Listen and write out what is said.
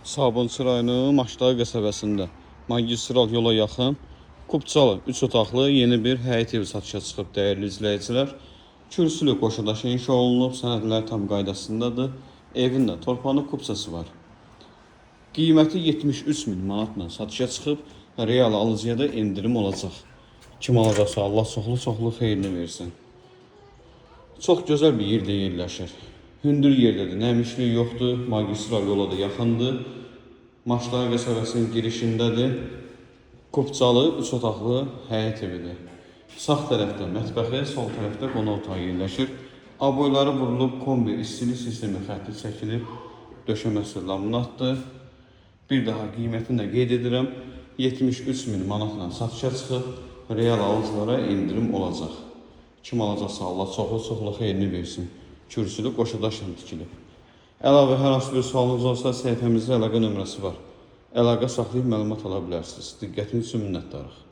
Sabunçu rayonu Maşdağ qəsəbəsində magistral yola yaxın Kupçalı 3 otaqlı yeni bir həyət evi satışa çıxıb dəyərli izləyicilər. Kürsülü qoşudaşı inşa olunub, sənədlər tam qaydasındadır. Evin də torpağının kupçası var. Qiyməti 73 min manatla satışa çıxıb, real alıcıya da indirim olacaq. Kim alacaqsa Allah çoxlu xeyrini versin. Çox gözəl bir yerdə yerləşir. Hündür yerdədir, nəmişlik yoxdur, magistral yola da yaxındır. Maşdağ qəsəbəsinin girişindədir. Kupçalı 3 otaqlı həyət evidir. Sağ tərəfdə mətbəxi, sol tərəfdə qonaq otağı yerləşir. Aboyları vurulub, kombi istilik sistemi xətti çəkilib, döşəməsi laminatdır. Bir daha qiymətini də qeyd edirəm, 73 min manatla satışa çıxıb, real alıcılara indirim olacaq. Kim alacaqsa Allah çoxlu xeyrini versin. Kürsülü qoşudaşla tikilib. Əlavə hər hansı bir sualınız olsa, səhifəmizdə əlaqə nömrəsi var. Əlaqə saxlayıb məlumat ala bilərsiniz. Diqqətiniz üçün minnətdarıq.